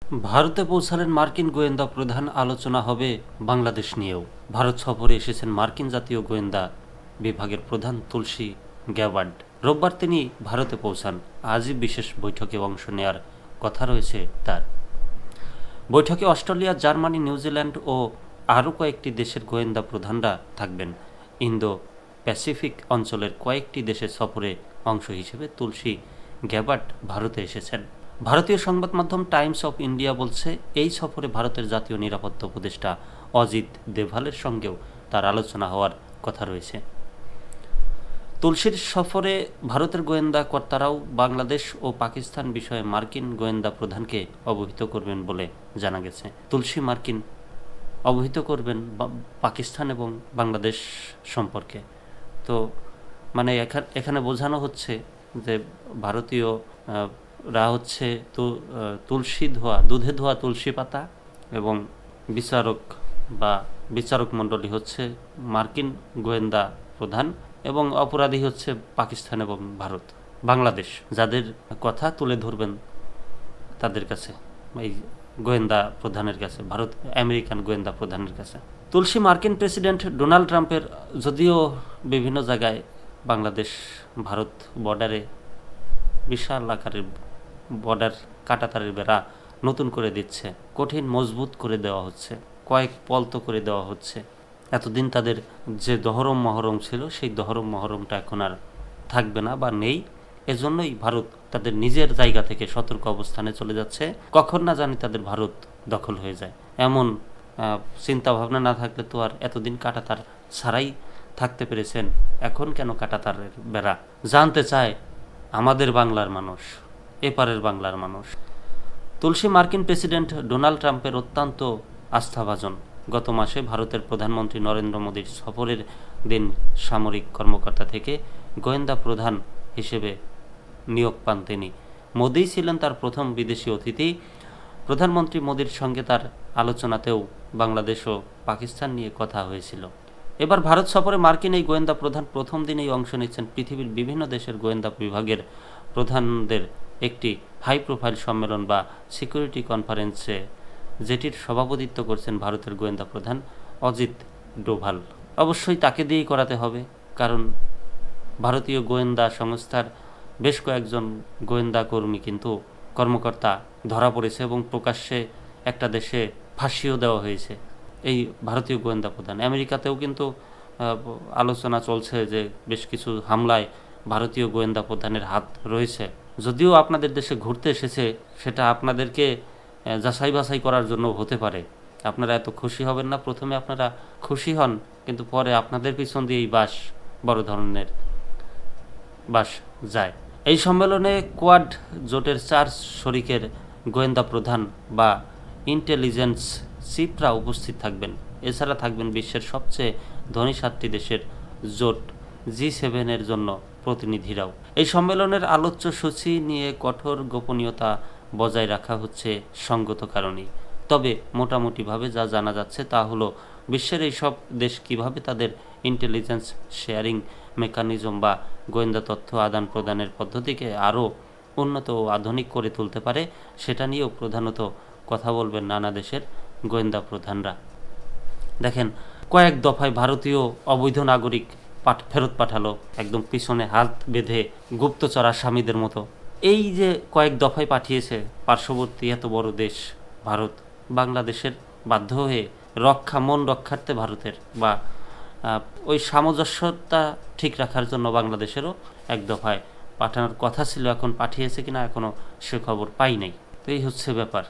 ভারতে পৌঁছালেন মার্কিন গোয়েন্দা প্রধান, আলোচনা হবে বাংলাদেশ নিয়েও। ভারত সফরে এসেছেন মার্কিন জাতীয় গোয়েন্দা বিভাগের প্রধান তুলসী গ্যাবার্ড। রোববার তিনি ভারতে পৌঁছান। আজই বিশেষ বৈঠকে অংশ নেয়ার কথা রয়েছে তার। বৈঠকে অস্ট্রেলিয়া, জার্মানি, নিউজিল্যান্ড ও আরও কয়েকটি দেশের গোয়েন্দা প্রধানরা থাকবেন। ইন্দো প্যাসিফিক অঞ্চলের কয়েকটি দেশের সফরে অংশ হিসেবে তুলসী গ্যাবার্ড ভারতে এসেছেন। ভারতীয় সংবাদ মাধ্যম টাইমস অফ ইন্ডিয়া বলছে, এই সফরে ভারতের জাতীয় নিরাপত্তা উপদেষ্টা অজিত ডোভালের সঙ্গেও তার আলোচনা হওয়ার কথা রয়েছে। তুলসীর সফরে ভারতের গোয়েন্দা কর্তারাও বাংলাদেশ ও পাকিস্তান বিষয়ে মার্কিন গোয়েন্দা প্রধানকে অবহিত করবেন বলে জানা গেছে। তুলসী মার্কিন অবহিত করবেন পাকিস্তান এবং বাংলাদেশ সম্পর্কে। তো মানে এখানে বোঝানো হচ্ছে যে ভারতীয় রা হচ্ছে দুধে ধোয়া তুলসী পাতা, এবং বিচারক মণ্ডলী হচ্ছে মার্কিন গোয়েন্দা প্রধান, এবং অপরাধী হচ্ছে পাকিস্তান এবং বাংলাদেশ, যাদের কথা তুলে ধরবেন তাদের কাছে, এই গোয়েন্দা প্রধানের কাছে, আমেরিকান গোয়েন্দা প্রধানের কাছে। তুলসী মার্কিন প্রেসিডেন্ট ডোনাল্ড ট্রাম্পের, যদিও বিভিন্ন জায়গায় বাংলাদেশ ভারত বর্ডারে বিশাল আকারের বর্ডার কাঁটাতারের বেড়া নতুন করে দিচ্ছে, কঠিন মজবুত করে দেওয়া হচ্ছে, কয়েক পলত করে দেওয়া হচ্ছে। এতদিন তাদের যে দহরম মহরম ছিল, সেই দহরম মহরমটা এখন আর থাকবে না বা নেই। এজন্যই ভারত তাদের নিজের জায়গা থেকে সতর্ক অবস্থানে চলে যাচ্ছে, কখন না জানি তাদের ভারত দখল হয়ে যায়। এমন চিন্তা ভাবনা না থাকলে তো আর এতদিন কাঁটাতার ছাড়াই থাকতে পেরেছেন, এখন কেন কাঁটাতারের বেড়া? জানতে চায় আমাদের বাংলার মানুষ, এপারের বাংলার মানুষ। তুলসী মার্কিন প্রেসিডেন্ট ডোনাল্ড ট্রাম্পের অত্যন্ত আস্থাভাজন। গত মাসে ভারতের প্রধানমন্ত্রী নরেন্দ্র মোদীর সফরের দিন সামরিক কর্মকর্তা থেকে গোয়েন্দা প্রধান হিসেবে নিয়োগ পান তিনি। মোদী ছিলেন তার প্রথম বিদেশি অতিথি। প্রধানমন্ত্রী মোদীর সঙ্গে তার আলোচনাতেও বাংলাদেশ ও পাকিস্তান নিয়ে কথা হয়েছিল। এবার ভারত সফরে মার্কিন এই গোয়েন্দা প্রধান প্রথম দিনেই অংশ নিচ্ছেন পৃথিবীর বিভিন্ন দেশের গোয়েন্দা বিভাগের প্রধানদের একটি হাই প্রোফাইল সম্মেলন বা সিকিউরিটি কনফারেন্সে, যেটির সভাপতিত্ব করছেন ভারতের গোয়েন্দা প্রধান অজিত ডোভাল। অবশ্যই তাকে দিয়েই করাতে হবে, কারণ ভারতীয় গোয়েন্দা সংস্থার বেশ কয়েকজন গোয়েন্দা কর্মকর্তা ধরা পড়েছে এবং প্রকাশ্যে একটা দেশে ফাঁসিও দেওয়া হয়েছে এই ভারতীয় গোয়েন্দা প্রধান। আমেরিকাতেও কিন্তু আলোচনা চলছে যে বেশ কিছু হামলায় ভারতীয় গোয়েন্দা প্রধানের হাত রয়েছে। যদিও আপনাদের দেশে ঘুরতে এসেছে, সেটা আপনাদেরকে যাচাই বাছাই করার জন্য হতে পারে। আপনারা এত খুশি হবেন না, প্রথমে আপনারা খুশি হন, কিন্তু পরে আপনাদের পিছন দিয়েই বড় ধরনের বাস যায়। এই সম্মেলনে কোয়াড জোটের 4 শরিকের গোয়েন্দা প্রধান বা ইন্টেলিজেন্স চিফরা উপস্থিত থাকবেন। এছাড়া থাকবেন বিশ্বের সবচেয়ে ধনী 7টি দেশের জোট G7 জন্য প্রতিনিধিরাও। এই সম্মেলনের আলোচ্য সূচি নিয়ে কঠোর গোপনীয়তা বজায় রাখা হচ্ছে সঙ্গত কারণেই। তবে মোটামুটিভাবে যা জানা যাচ্ছে তা হলো, বিশ্বের এই সব দেশ কীভাবে তাদের ইন্টেলিজেন্স শেয়ারিং মেকানিজম বা গোয়েন্দা তথ্য আদান প্রদানের পদ্ধতিকে আরও উন্নত ও আধুনিক করে তুলতে পারে, সেটা নিয়েও প্রধানত কথা বলবেন নানা দেশের গোয়েন্দা প্রধানরা। দেখেন, কয়েক দফায় ভারতীয় অবৈধ নাগরিক ফেরত পাঠালো, একদম পিছনে হাত বেঁধে গুপ্তচর আসামিদের মতো। এই যে কয়েক দফায় পাঠিয়েছে, পার্শ্ববর্তী এত বড় দেশ ভারত, বাংলাদেশের বাধ্য হয়ে মন রক্ষার্থে ভারতের বা ওই সামঞ্জস্যতা ঠিক রাখার জন্য বাংলাদেশেরও এক দফায় পাঠানোর কথা ছিল। এখন পাঠিয়েছে কিনা এখনও সে খবর পাই নাই। তো এই হচ্ছে ব্যাপার।